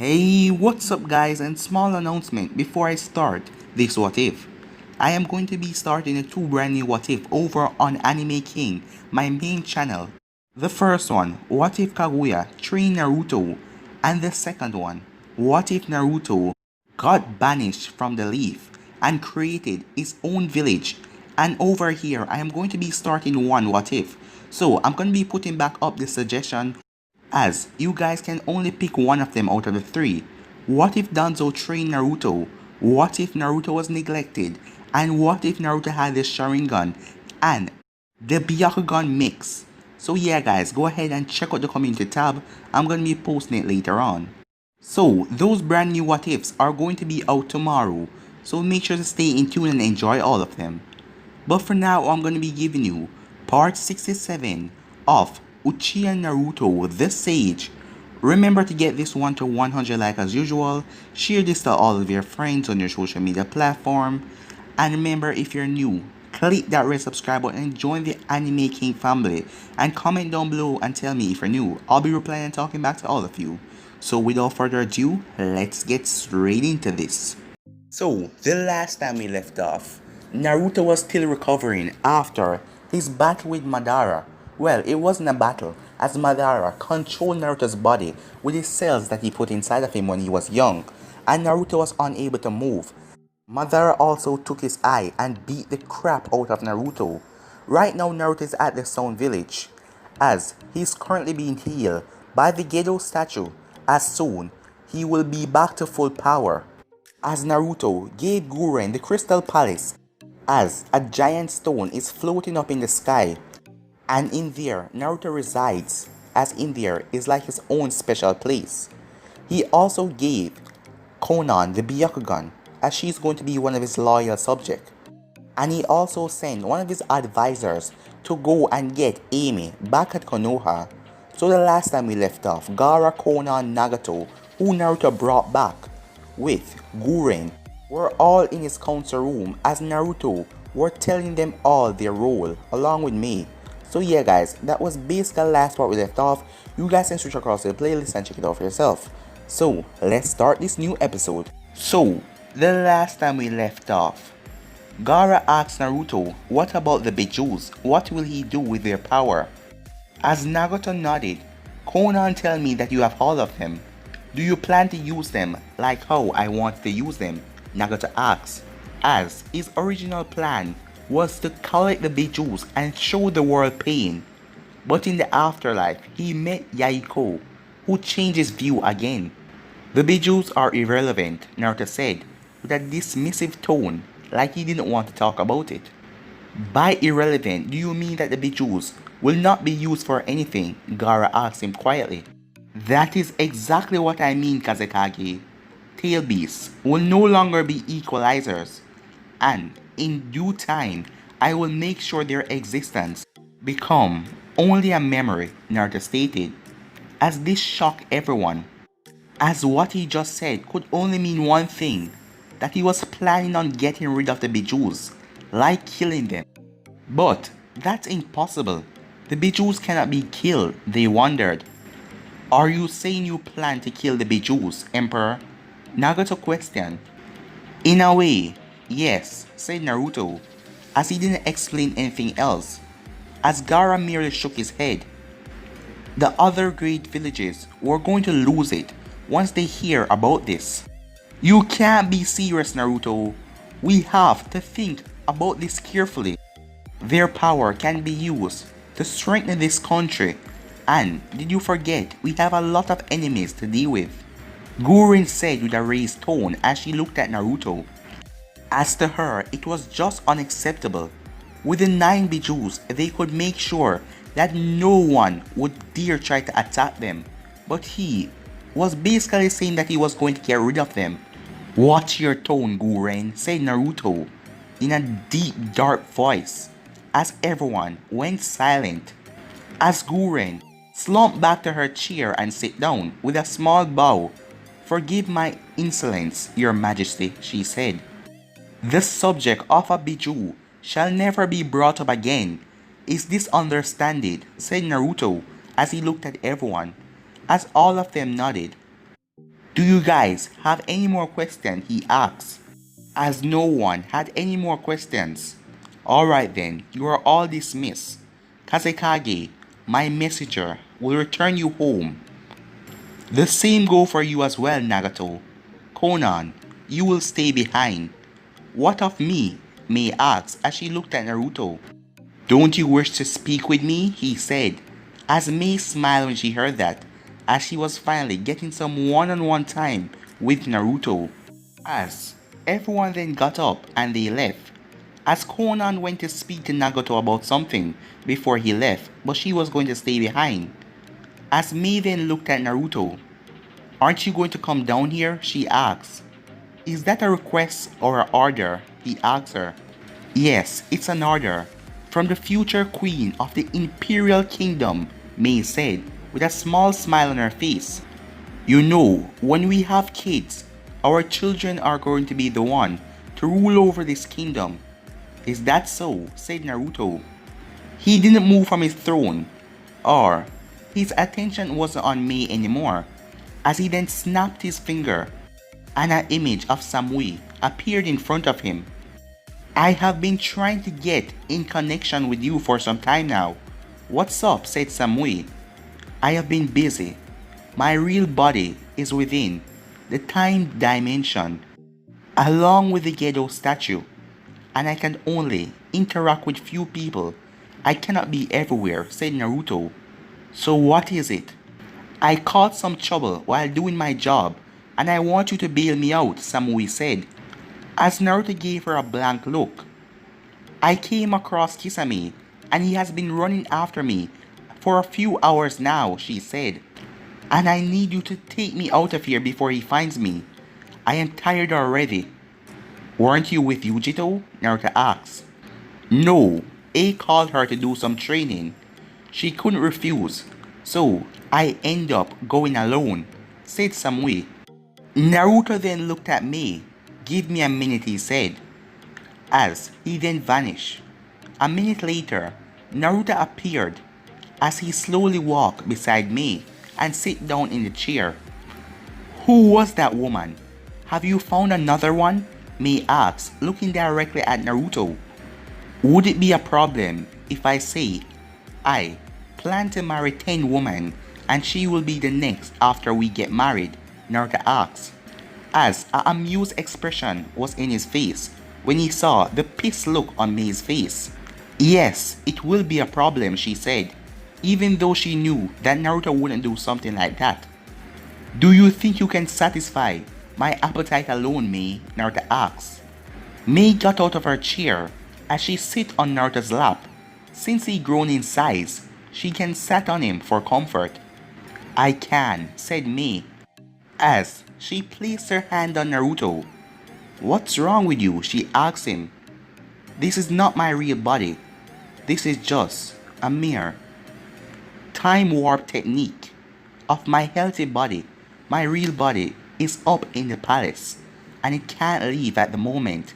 Hey, what's up guys, and small announcement before I start this what if. I am going to be starting a two brand new what if over on Anime King, my main channel. The first one, what if Kaguya trained Naruto, and the second one, what if Naruto got banished from the leaf and created his own village. And over here I am going to be starting one what if. So I'm going to be putting back up the suggestion as you guys can only pick one of them out of the three. What if Danzo trained Naruto? What if Naruto was neglected? And what if Naruto had the sharingan and the Byakugan mix? So yeah guys, go ahead and check out the community tab. I'm going to be posting it later on. So those brand new what ifs are going to be out tomorrow. So make sure to stay in tune and enjoy all of them. But for now, I'm going to be giving you part 67 of Uchiha Naruto the Sage. Remember to get this one to 100 likes as usual. Share this to all of your friends on your social media platform. And remember, if you're new, click that red subscribe button and join the Anime King family. And comment down below and tell me if you're new. I'll be replying and talking back to all of you. So without further ado, let's get straight into this. So, the last time we left off, Naruto was still recovering after his battle with Madara. Well, it wasn't a battle, as Madara controlled Naruto's body with his cells that he put inside of him when he was young, and Naruto was unable to move. Madara also took his eye and beat the crap out of Naruto. Right now Naruto is at the Sound Village, as he is currently being healed by the Gedo statue, as soon he will be back to full power. As Naruto gave Guren the Crystal Palace, as a giant stone is floating up in the sky, and in there Naruto resides, as in there is like his own special place. He also gave Konan the Byakugan, as she's going to be one of his loyal subjects. And he also sent one of his advisors to go and get Amy back at Konoha. So the last time we left off, Gaara, Konan, Nagato, who Naruto brought back with Guren, were all in his council room as Naruto were telling them all their role along with me. So yeah guys, that was basically the last part we left off. You guys can switch across to the playlist and check it out for yourself. So let's start this new episode. So the last time we left off, Gaara asked Naruto what about the Bijus, what will he do with their power? As Nagato nodded, Konan tell me that you have all of them. Do you plan to use them like how I want to use them? Nagato asks, as his original plan was to collect the Bijus and show the world pain. But in the afterlife, he met Yaiko, who changed his view again. The Bijus are irrelevant, Naruto said, with a dismissive tone, like he didn't want to talk about it. By irrelevant, do you mean that the Bijus will not be used for anything? Gaara asked him quietly. That is exactly what I mean, Kazekage. Tail beasts will no longer be equalizers, and in due time, I will make sure their existence become only a memory, Naruto stated, as this shocked everyone, as what he just said could only mean one thing, that he was planning on getting rid of the Bijus, like killing them. But that's impossible. The Bijus cannot be killed, they wondered. Are you saying you plan to kill the Bijus, Emperor? Nagato questioned. In a way, yes, said Naruto, as he didn't explain anything else, as Gaara merely shook his head. The other great villages were going to lose it once they hear about this. You can't be serious, Naruto. We have to think about this carefully. Their power can be used to strengthen this country, and did you forget we have a lot of enemies to deal with? Guren said with a raised tone as she looked at Naruto. As to her, it was just unacceptable. With the 9 Bijus, they could make sure that no one would dare try to attack them. But he was basically saying that he was going to get rid of them. Watch your tone, Guren, said Naruto in a deep, dark voice, as everyone went silent. As Guren slumped back to her chair and sat down with a small bow. Forgive my insolence, your majesty, she said. The subject of a Biju shall never be brought up again. Is this understood? Said Naruto as he looked at everyone, as all of them nodded. Do you guys have any more questions? He asks. As no one had any more questions. Alright then, you are all dismissed. Kazekage, my messenger, will return you home. The same go for you as well, Nagato. Conan, you will stay behind. What of me? Mei asked as she looked at Naruto. Don't you wish to speak with me? He said, as Mei smiled when she heard that, as she was finally getting some one-on-one time with Naruto. As everyone then got up and they left, as Conan went to speak to Nagato about something before he left, but she was going to stay behind. As Mei then looked at Naruto. Aren't you going to come down here? She asks. Is that a request or an order? He asks her. Yes, it's an order. From the future queen of the Imperial Kingdom, Mei said, with a small smile on her face. You know, when we have kids, our children are going to be the one to rule over this kingdom. Is that so? Said Naruto. He didn't move from his throne, or his attention wasn't on Mei anymore, as he then snapped his finger, and an image of Samui appeared in front of him. I have been trying to get in connection with you for some time now. What's up? Said Samui. I have been busy. My real body is within the time dimension, along with the Gedo statue, and I can only interact with few people. I cannot be everywhere, said Naruto. So what is it? I caught some trouble while doing my job, and I want you to bail me out, Samui said, as Naruto gave her a blank look. I came across Kisame, and he has been running after me for a few hours now, she said, and I need you to take me out of here before he finds me. I am tired already. Weren't you with Yujito? Naruto asked. No, A called her to do some training. She couldn't refuse, so I end up going alone, said Samui. Naruto then looked at Mei. Give me a minute, he said, as he then vanished. A minute later, Naruto appeared as he slowly walked beside Mei and sat down in the chair. Who was that woman? Have you found another one? Mei asked, looking directly at Naruto. Would it be a problem if I say I plan to marry 10 women and she will be the next after we get married? Naruto asked, as an amused expression was in his face when he saw the pissed look on Mei's face. Yes, it will be a problem, she said, even though she knew that Naruto wouldn't do something like that. Do you think you can satisfy my appetite alone, Mei? Naruto asked. Mei got out of her chair as she sat on Naruto's lap. Since he grown in size, she can sat on him for comfort. I can, said Mei, as she placed her hand on Naruto. What's wrong with you? She asked him. This is not my real body. This is just a mere time warp technique of my healthy body. My real body is up in the palace, and it can't leave at the moment.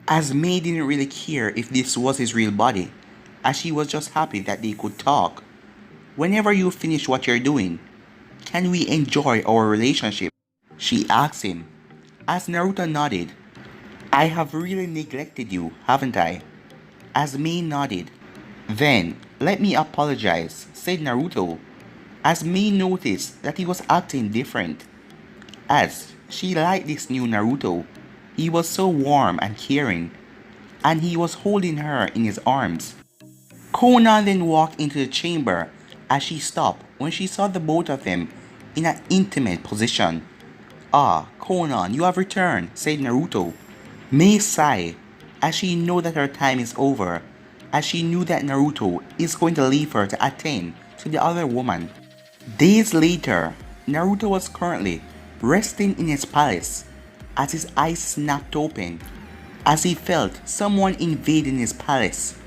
As Mei didn't really care if this was his real body, as she was just happy that they could talk. Whenever you finish what you're doing, can we enjoy our relationship? She asked him. As Naruto nodded. I have really neglected you, haven't I? As Mei nodded. Then, let me apologize, said Naruto, as Mei noticed that he was acting different. As she liked this new Naruto, he was so warm and caring, and he was holding her in his arms. Conan then walked into the chamber as she stopped when she saw the both of them in an intimate position. Ah, Conan, you have returned, said Naruto. Mei sighed as she knew that her time is over, as she knew that Naruto is going to leave her to attend to the other woman. Days later, Naruto was currently resting in his palace as his eyes snapped open as he felt someone invading his palace.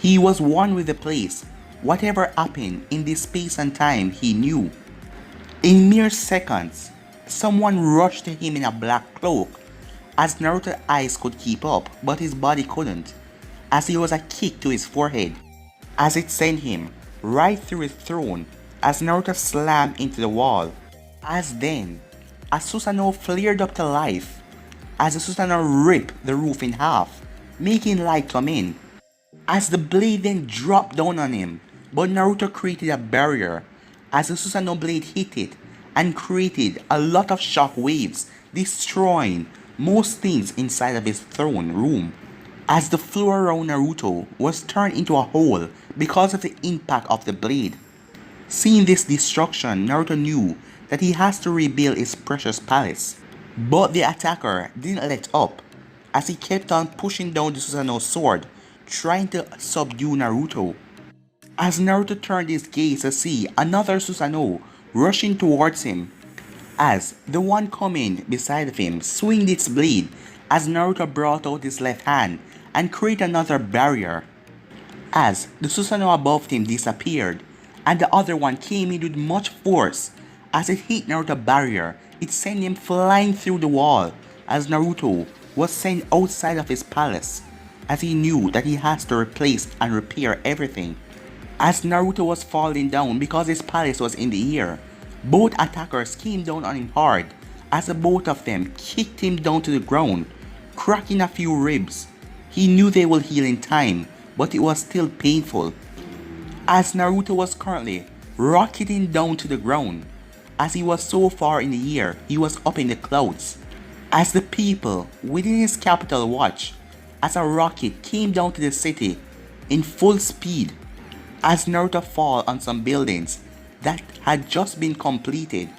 He was one with the place. Whatever happened in this space and time, he knew. In mere seconds, someone rushed to him in a black cloak, as Naruto's eyes could keep up, but his body couldn't, as he was a kick to his forehead, as it sent him right through his throne, as Naruto slammed into the wall. As then, as Susanoo flared up to life, as the Susanoo ripped the roof in half, making light come in, as the blade then dropped down on him, but Naruto created a barrier as the Susanoo blade hit it and created a lot of shock waves, destroying most things inside of his throne room, as the floor around Naruto was turned into a hole because of the impact of the blade. Seeing this destruction, Naruto knew that he has to rebuild his precious palace. But the attacker didn't let up, as he kept on pushing down the Susanoo's sword, trying to subdue Naruto. As Naruto turned his gaze to see another Susanoo rushing towards him, as the one coming beside of him swinged its blade as Naruto brought out his left hand and created another barrier. As the Susanoo above him disappeared, and the other one came in with much force. As it hit Naruto's barrier, it sent him flying through the wall as Naruto was sent outside of his palace, as he knew that he has to replace and repair everything. As Naruto was falling down because his palace was in the air, both attackers came down on him hard as the both of them kicked him down to the ground, cracking a few ribs. He knew they will heal in time, but it was still painful. As Naruto was currently rocketing down to the ground, as he was so far in the air, he was up in the clouds. As the people within his capital watched, as a rocket came down to the city in full speed, as Naruto fell on some buildings that had just been completed,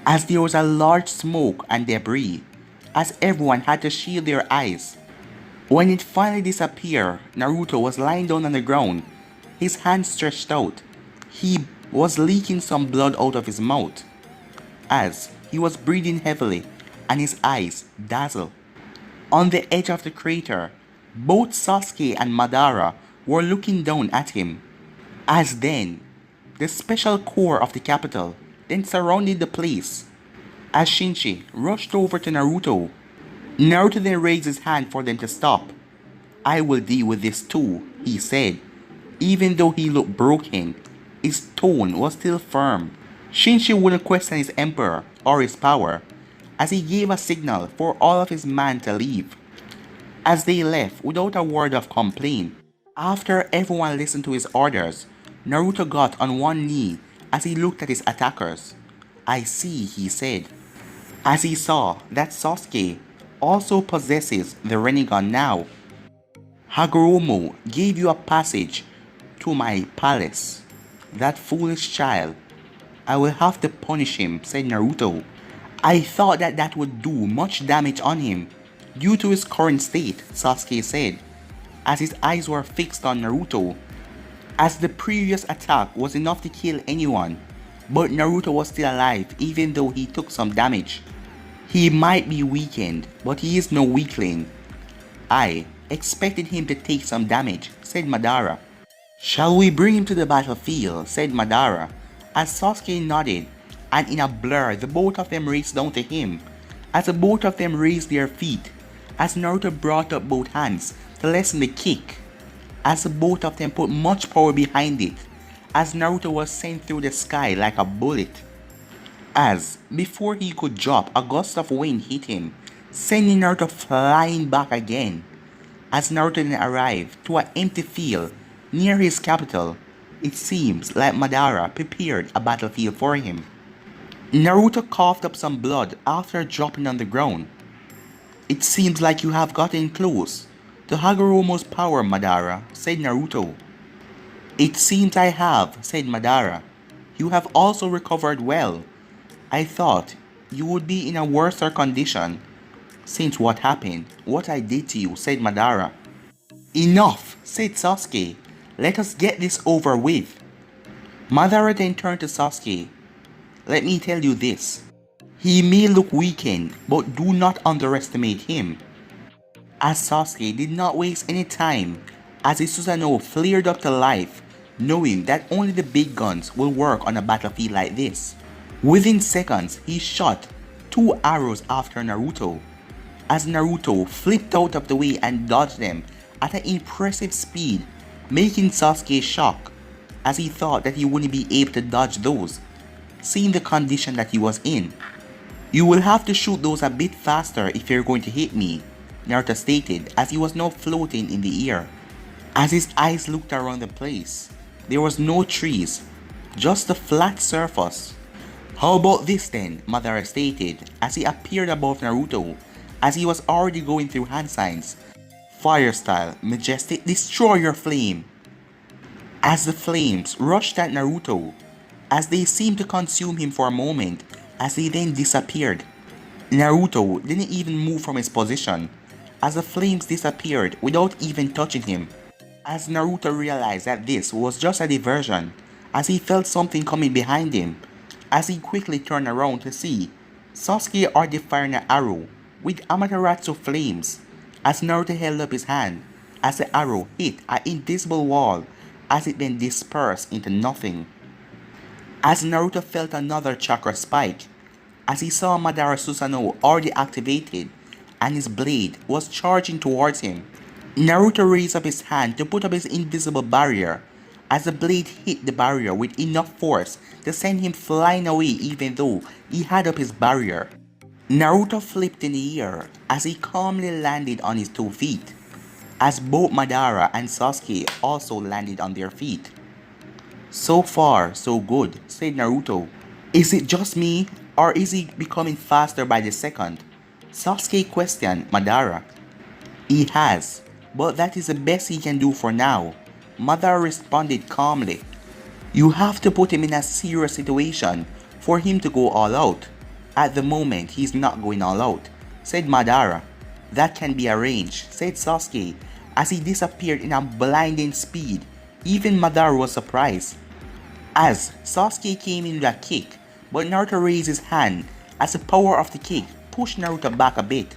as there was a large smoke and debris, as everyone had to shield their eyes. When it finally disappeared, Naruto was lying down on the ground, his hands stretched out. He was leaking some blood out of his mouth, as he was breathing heavily and his eyes dazzled. On the edge of the crater, both Sasuke and Madara were looking down at him. As then, the special corps of the capital then surrounded the place. As Shinji rushed over to Naruto, Naruto then raised his hand for them to stop. "I will deal with this too," he said. Even though he looked broken, his tone was still firm. Shinji wouldn't question his emperor or his power, as he gave a signal for all of his men to leave. As they left without a word of complaint, after everyone listened to his orders, Naruto got on one knee as he looked at his attackers. "I see," he said, as he saw that Sasuke also possesses the Rinnegan now. "Hagoromo gave you a passage to my palace. That foolish child. I will have to punish him," said Naruto. "I thought that would do much damage on him due to his current state," Sasuke said, as his eyes were fixed on Naruto, as the previous attack was enough to kill anyone, but Naruto was still alive even though he took some damage. "He might be weakened, but he is no weakling. I expected him to take some damage," said Madara. "Shall we bring him to the battlefield?" said Madara, as Sasuke nodded, and in a blur the both of them raced down to him, as the both of them raised their feet, as Naruto brought up both hands to lessen the kick, as the both of them put much power behind it, as Naruto was sent through the sky like a bullet. As before he could drop, a gust of wind hit him, sending Naruto flying back again. As Naruto then arrived to an empty field near his capital, it seems like Madara prepared a battlefield for him. Naruto coughed up some blood after dropping on the ground. "It seems like you have gotten close to Hagoromo's power, Madara," said Naruto. "It seems I have," said Madara. "You have also recovered well. I thought you would be in a worse condition since what happened, what I did to you," said Madara. "Enough," said Sasuke. "Let us get this over with." Madara then turned to Sasuke. "Let me tell you this. He may look weakened, but do not underestimate him." As Sasuke did not waste any time, as his Susanoo flared up to life, knowing that only the big guns will work on a battlefield like this. Within seconds, he shot 2 arrows after Naruto, as Naruto flipped out of the way and dodged them at an impressive speed, making Sasuke shocked, as he thought that he wouldn't be able to dodge those, seeing the condition that he was in. You will have to shoot those a bit faster if you're going to hit me, Naruto stated as he was now floating in the air. As his eyes looked around the place, there was no trees, just a flat surface. How about this then, Madara stated as he appeared above Naruto as he was already going through hand signs. Fire style, majestic destroyer flame. As the flames rushed at Naruto, as they seemed to consume him for a moment, as they then disappeared. Naruto didn't even move from his position, as the flames disappeared without even touching him. As Naruto realized that this was just a diversion, as he felt something coming behind him, as he quickly turned around to see Sasuke already firing an arrow with Amaterasu flames, as Naruto held up his hand, as the arrow hit an invisible wall, as it then dispersed into nothing. As Naruto felt another chakra spike, as he saw Madara Susanoo already activated, and his blade was charging towards him. Naruto raised up his hand to put up his invisible barrier, as the blade hit the barrier with enough force to send him flying away even though he had up his barrier. Naruto flipped in the air as he calmly landed on his 2 feet, as both Madara and Sasuke also landed on their feet. So far, so good, said Naruto. Is it just me, or is he becoming faster by the second? Sasuke questioned Madara. He has, but that is the best he can do for now, Madara responded calmly. You have to put him in a serious situation for him to go all out. At the moment, he's not going all out, said Madara. That can be arranged, said Sasuke, as he disappeared in a blinding speed. Even Madara was surprised. As Sasuke came in with a kick, but Naruto raised his hand as the power of the kick pushed Naruto back a bit.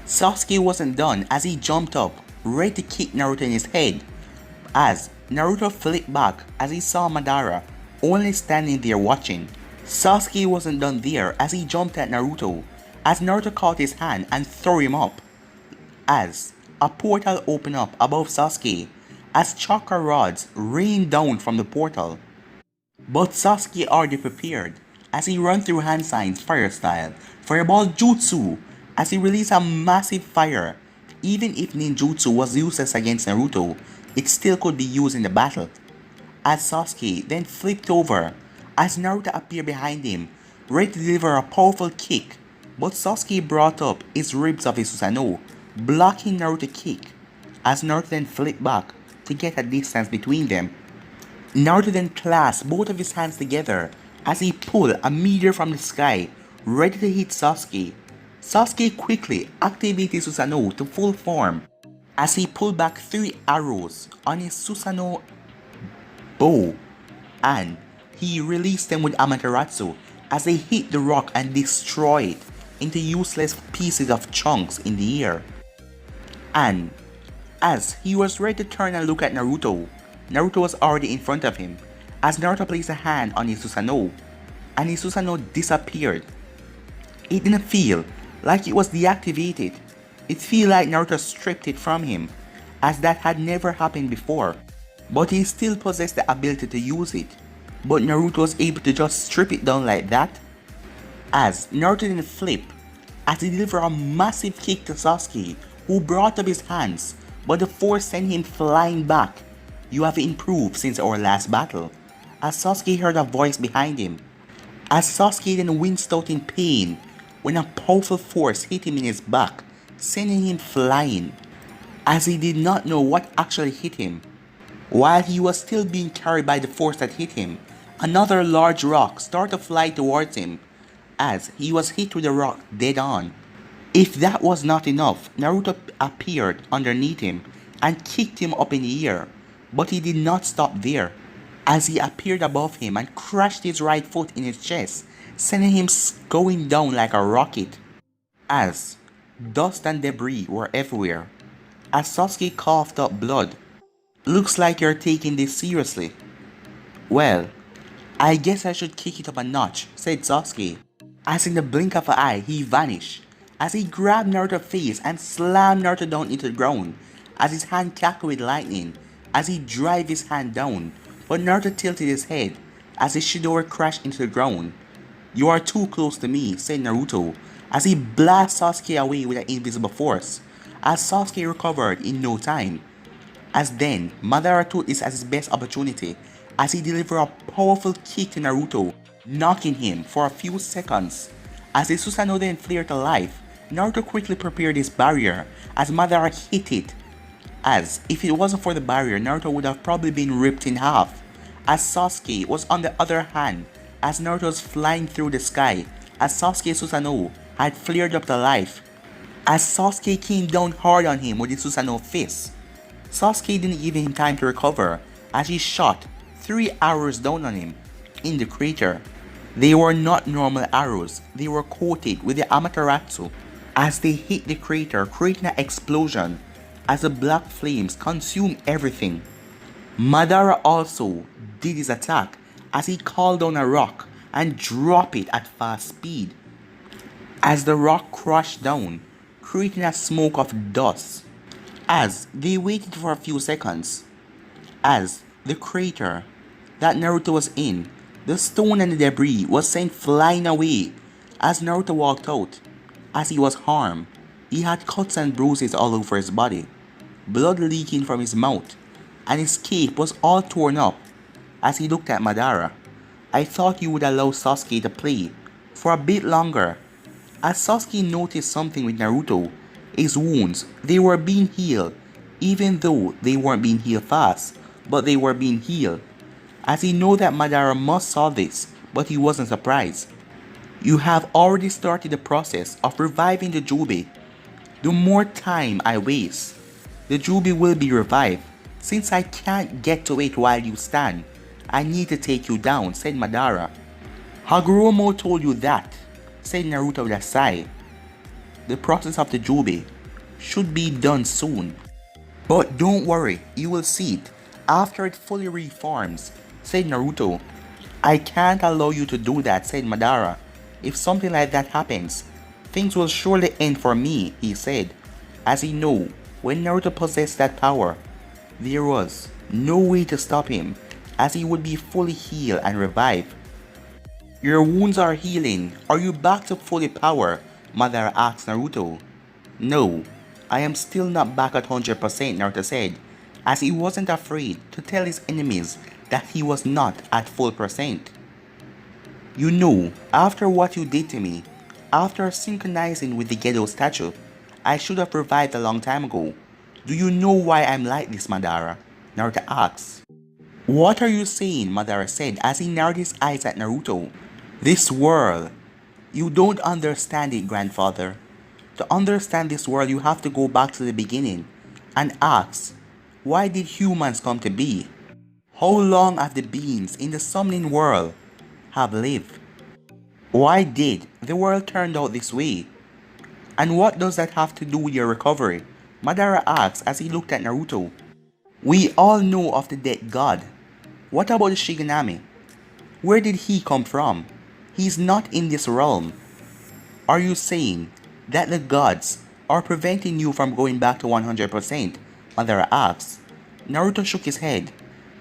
Sasuke wasn't done as he jumped up, ready to kick Naruto in his head. As Naruto flipped back as he saw Madara only standing there watching. Sasuke wasn't done there as he jumped at Naruto, as Naruto caught his hand and threw him up. As a portal opened up above Sasuke, as chakra rods rained down from the portal. But Sasuke already prepared, as he ran through hand signs fire style, fireball jutsu, as he released a massive fire. Even if ninjutsu was useless against Naruto, it still could be used in the battle. As Sasuke then flipped over, as Naruto appeared behind him, ready to deliver a powerful kick, but Sasuke brought up his ribs of his Susanoo, blocking Naruto's kick, as Naruto then flipped back to get a distance between them. Naruto then clasped both of his hands together as he pulled a meteor from the sky, ready to hit Sasuke. Sasuke quickly activated Susanoo to full form, as he pulled back 3 arrows on his Susanoo bow, and he released them with Amaterasu as they hit the rock and destroyed it into useless pieces of chunks in the air. And as he was ready to turn and look at Naruto, Naruto was already in front of him, as Naruto placed a hand on his Susanoo, and his Susanoo disappeared. It didn't feel like it was deactivated. It felt like Naruto stripped it from him, as that had never happened before, but he still possessed the ability to use it. But Naruto was able to just strip it down like that? As Naruto didn't flip, as he delivered a massive kick to Sasuke, who brought up his hands, but the force sent him flying back. You have improved since our last battle, as Sasuke heard a voice behind him. As Sasuke then winced out in pain when a powerful force hit him in his back, sending him flying, as he did not know what actually hit him. While he was still being carried by the force that hit him, another large rock started to fly towards him, as he was hit with the rock dead on. If that was not enough, Naruto appeared underneath him and kicked him up in the air, but he did not stop there, as he appeared above him and crashed his right foot in his chest, sending him going down like a rocket. As dust and debris were everywhere, as Sasuke coughed up blood. Looks like you're taking this seriously. Well, I guess I should kick it up a notch, said Sasuke, as in the blink of an eye he vanished, as he grabbed Naruto's face and slammed Naruto down into the ground, as his hand crackled with lightning, as he drove his hand down, but Naruto tilted his head, as his Shidori crashed into the ground. "You are too close to me," said Naruto, as he blasts Sasuke away with an invisible force, as Sasuke recovered in no time. As then, Madara took this as his best opportunity, as he delivered a powerful kick to Naruto, knocking him for a few seconds. As the Susanoo then flared to life, Naruto quickly prepared his barrier, as Madara hit it, as if it wasn't for the barrier, Naruto would have probably been ripped in half. As Sasuke was on the other hand, as Naruto was flying through the sky, as Sasuke Susanoo had flared up to life, as Sasuke came down hard on him with his Susanoo fist. Sasuke didn't give him time to recover, as he shot 3 arrows down on him in the crater. They were not normal arrows, they were coated with the Amaterasu. As they hit the crater, creating an explosion, as the black flames consumed everything. Madara also did his attack, as he called down a rock and dropped it at fast speed. As the rock crashed down, creating a smoke of dust. As they waited for a few seconds, as the crater that Naruto was in, the stone and the debris was sent flying away as Naruto walked out. As he was harmed, he had cuts and bruises all over his body, blood leaking from his mouth, and his cape was all torn up. As he looked at Madara, "I thought you would allow Sasuke to play for a bit longer." As Sasuke noticed something with Naruto, his wounds, they were being healed, even though they weren't being healed fast, but they were being healed. As he knew that Madara must saw this, but he wasn't surprised. "You have already started the process of reviving the Jubi. The more time I waste, the Jubi will be revived. Since I can't get to it while you stand, I need to take you down," said Madara. "Hagoromo told you that," said Naruto with a sigh. "The process of the Jubi should be done soon. But don't worry, you will see it after it fully reforms," said Naruto. "I can't allow you to do that," said Madara. "If something like that happens, things will surely end for me," he said, as he knew when Naruto possessed that power, there was no way to stop him, as he would be fully healed and revived. "Your wounds are healing. Are you back to fully power?" Madara asked Naruto. "No, I am still not back at 100%, Naruto said, as he wasn't afraid to tell his enemies that he was not at full percent. "You know, after what you did to me, after synchronizing with the Gedo statue, I should have revived a long time ago. Do you know why I'm like this, Madara?" Naruto asked. "What are you saying?" Madara said as he narrowed his eyes at Naruto. "This world. You don't understand it, grandfather. To understand this world, you have to go back to the beginning and ask, why did humans come to be? How long have the beings in the summoning world have lived? Why did the world turn out this way? And what does that have to do with your recovery?" Madara asked as he looked at Naruto. "We all know of the dead god. What about the Shiganami? Where did he come from? He's not in this realm. Are you saying that the gods are preventing you from going back to 100%? Madara asked. Naruto shook his head.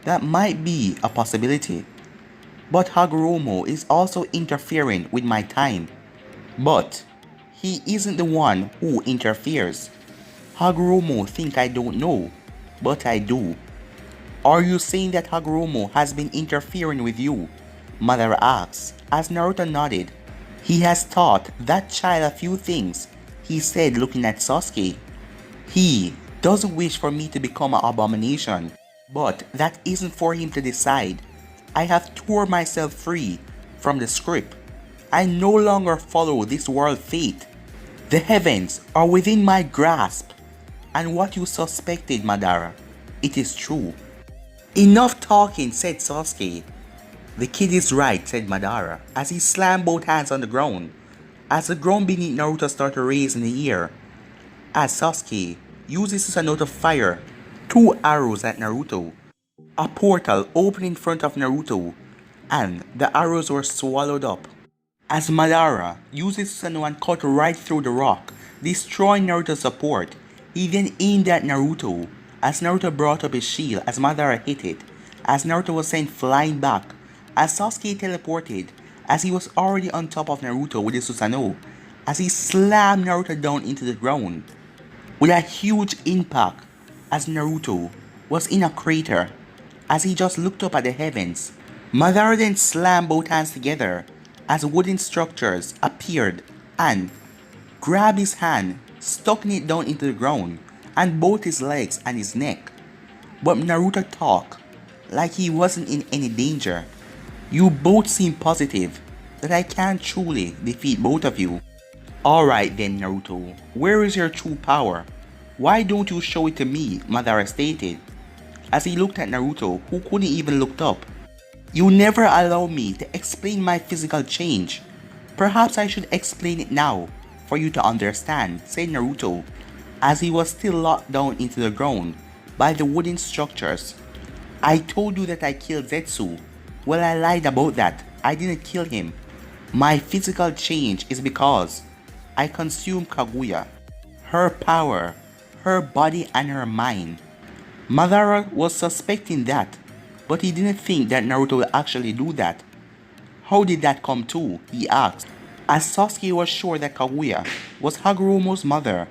"That might be a possibility. But Hagoromo is also interfering with my time. But he isn't the one who interferes. Hagoromo think I don't know, but I do." "Are you saying that Hagoromo has been interfering with you?" Madara asked, as Naruto nodded. "He has taught that child a few things," he said, looking at Sasuke. "He doesn't wish for me to become an abomination, but that isn't for him to decide. I have torn myself free from the script. I no longer follow this world fate. The heavens are within my grasp. And what you suspected, Madara, it is true." "Enough talking," said Sasuke. "The kid is right," said Madara, as he slammed both hands on the ground, as the ground beneath Naruto started to raise in the air, as Sasuke used his Susanoo to fire 2 arrows at Naruto. A portal opened in front of Naruto, and the arrows were swallowed up. As Madara used his Susanoo and cut right through the rock, destroying Naruto's support, he then aimed at Naruto, as Naruto brought up his shield as Madara hit it, as Naruto was sent flying back, as Sasuke teleported, as he was already on top of Naruto with his Susanoo, as he slammed Naruto down into the ground with a huge impact as Naruto was in a crater as he just looked up at the heavens. Madara then slammed both hands together as wooden structures appeared and grabbed his hand, stucking it down into the ground and both his legs and his neck. But Naruto talked like he wasn't in any danger. You both seem positive that I can't truly defeat both of you. Alright then Naruto, where is your true power? Why don't you show it to me? Madara stated, as he looked at Naruto who couldn't even look up. You never allow me to explain my physical change. Perhaps I should explain it now for you to understand, said Naruto, as he was still locked down into the ground by the wooden structures. I told you that I killed Zetsu. Well, I lied about that. I didn't kill him. My physical change is because I consumed Kaguya, her power, her body and her mind. Madara was suspecting that, but he didn't think that Naruto would actually do that. How did that come to? He asked, as Sasuke was sure that Kaguya was Hagoromo's mother,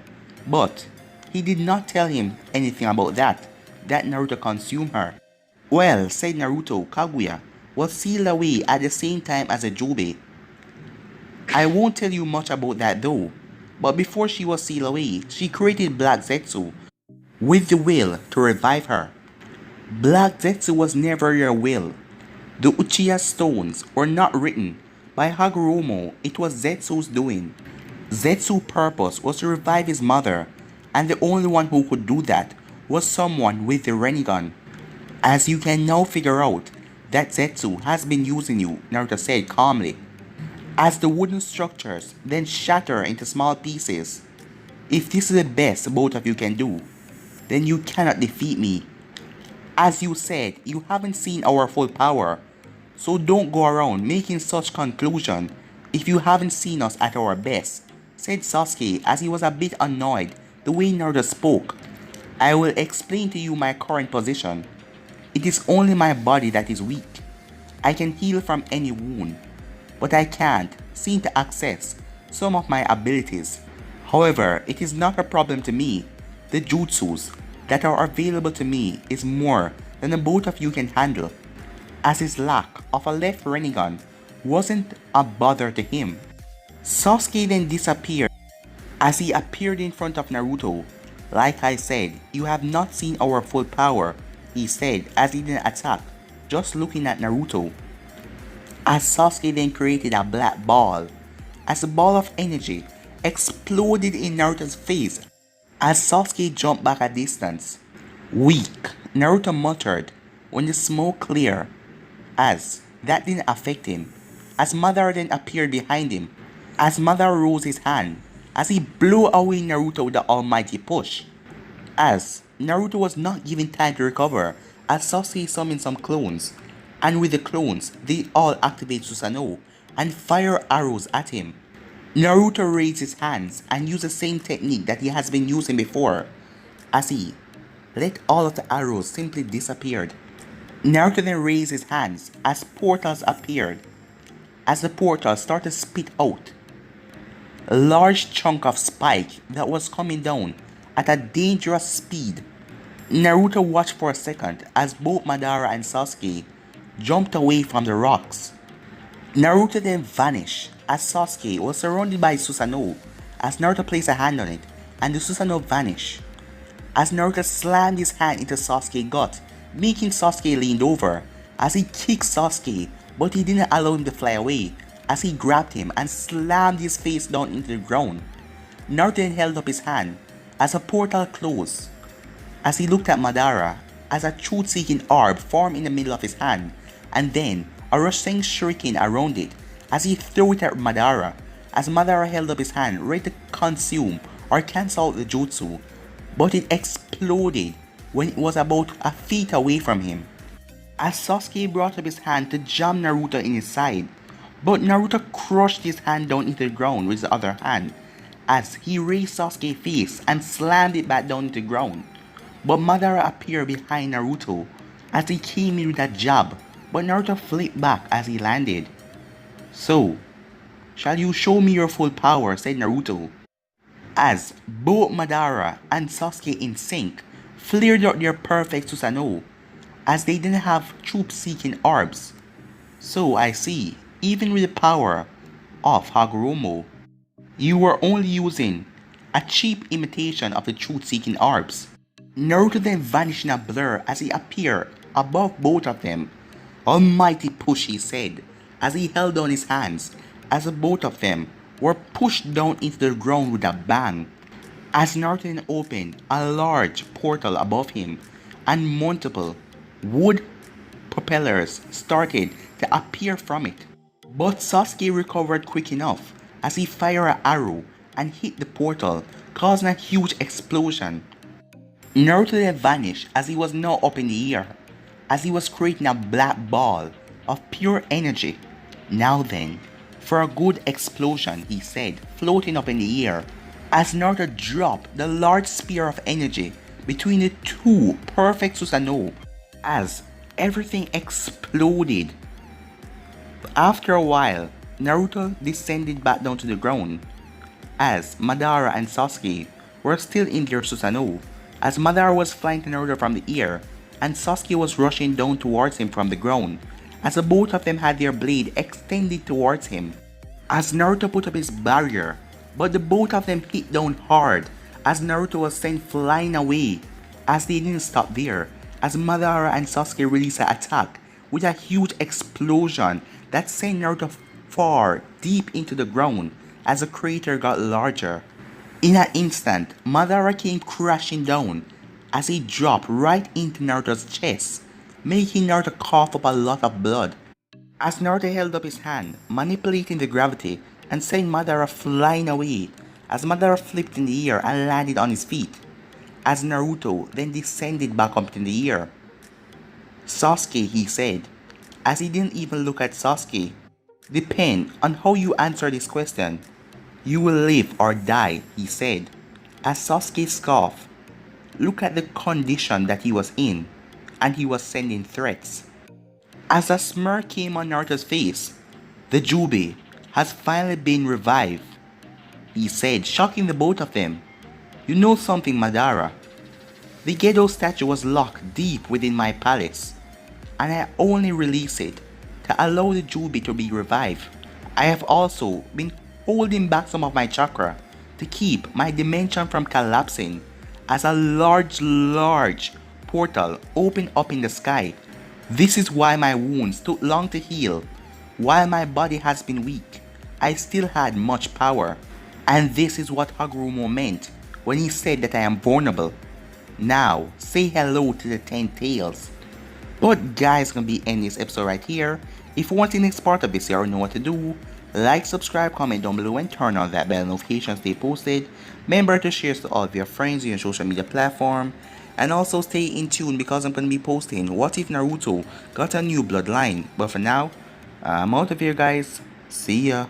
but he did not tell him anything about that Naruto consumed her. Well, said Naruto, Kaguya was sealed away at the same time as a Jobe. I won't tell you much about that though, but before she was sealed away, she created Black Zetsu with the will to revive her. Black Zetsu was never your will. The Uchiha stones were not written by Hagoromo, it was Zetsu's doing. Zetsu's purpose was to revive his mother, and the only one who could do that was someone with the Rinnegan. As you can now figure out that Zetsu has been using you, Naruto said calmly, as the wooden structures then shatter into small pieces. If this is the best both of you can do, then you cannot defeat me. As you said, you haven't seen our full power, so don't go around making such conclusion if you haven't seen us at our best, said Sasuke as he was a bit annoyed the way Naruto spoke. I will explain to you my current position. It is only my body that is weak. I can heal from any wound, but I can't seem to access some of my abilities. However, it is not a problem to me. The jutsus that are available to me is more than the both of you can handle, as his lack of a left Rinnegan wasn't a bother to him. Sasuke then disappeared as he appeared in front of Naruto. Like I said, you have not seen our full power, he said as he didn't attack, just looking at Naruto. As Sasuke then created a black ball, as a ball of energy exploded in Naruto's face as Sasuke jumped back a distance. Weak, Naruto muttered when the smoke cleared, as that didn't affect him, as Madara then appeared behind him, as Madara rose his hand, as he blew away Naruto with the almighty push. As Naruto was not given time to recover, as Sasuke summoned some clones, and with the clones, they all activate Susanoo and fire arrows at him. Naruto raised his hands and used the same technique that he has been using before, as he let all of the arrows simply disappeared. Naruto then raised his hands as portals appeared, as the portals started to spit out a large chunk of spike that was coming down at a dangerous speed. Naruto watched for a second as both Madara and Sasuke jumped away from the rocks. Naruto then vanished as Sasuke was surrounded by Susanoo, as Naruto placed a hand on it and the Susanoo vanished. As Naruto slammed his hand into Sasuke's gut, making Sasuke lean over as he kicked Sasuke, but he didn't allow him to fly away as he grabbed him and slammed his face down into the ground. Naruto then held up his hand as a portal closed, as he looked at Madara as a truth-seeking orb formed in the middle of his hand, and then a rushing shuriken around it as he threw it at Madara, as Madara held up his hand ready to consume or cancel out the jutsu, but it exploded when it was about a feet away from him. As Sasuke brought up his hand to jam Naruto in his side, but Naruto crushed his hand down into the ground with his other hand, as he raised Sasuke's face and slammed it back down into the ground. But Madara appeared behind Naruto as he came in with a jab, but Naruto flipped back as he landed. So, shall you show me your full power, said Naruto, as both Madara and Sasuke in sync flared out their perfect Susanoo, as they didn't have truth-seeking orbs. So I see, even with the power of Hagoromo, you were only using a cheap imitation of the truth-seeking orbs. Naruto then vanished in a blur as he appeared above both of them. Almighty push, he said, as he held down his hands, as the both of them were pushed down into the ground with a bang. As Naruto then opened a large portal above him, and multiple wood propellers started to appear from it. But Sasuke recovered quick enough as he fired an arrow and hit the portal, causing a huge explosion. Naruto then vanished as he was now up in the air, as he was creating a black ball of pure energy. Now then, for a good explosion, he said, floating up in the air, as Naruto dropped the large spear of energy between the two perfect Susanoo, as everything exploded. After a while, Naruto descended back down to the ground, as Madara and Sasuke were still in their Susanoo, as Madara was flying to Naruto from the air, and Sasuke was rushing down towards him from the ground, as the both of them had their blade extended towards him. As Naruto put up his barrier, but the both of them hit down hard, as Naruto was sent flying away. As they didn't stop there, as Madara and Sasuke released an attack with a huge explosion that sent Naruto far deep into the ground as the crater got larger. In an instant, Madara came crashing down as he dropped right into Naruto's chest, making Naruto cough up a lot of blood. As Naruto held up his hand, manipulating the gravity and sent Madara flying away, as Madara flipped in the air and landed on his feet, as Naruto then descended back up in the air. Sasuke, he said, as he didn't even look at Sasuke. Depend on how you answer this question. You will live or die, he said, as Sasuke scoffed. Look at the condition that he was in, and he was sending threats. As a smirk came on Naruto's face, the Jubi has finally been revived, he said, shocking the both of them. You know something, Madara? The Gedo statue was locked deep within my palace, and I only released it to allow the Jubi to be revived. I have also been holding back some of my chakra to keep my dimension from collapsing, as a large portal opened up in the sky. This is why my wounds took long to heal. While my body has been weak, I still had much power. And this is what Hagoromo meant when he said that I am vulnerable. Now, say hello to the 10 tails. But guys, gonna be ending this episode right here. If you want the next part of this, you already know what to do. Like, subscribe, comment down below, and turn on that bell notification to stay posted. Remember to share to all of your friends on your social media platform. And also stay in tune because I'm going to be posting What If Naruto Got a New Bloodline. But for now, I'm out of here, guys. See ya.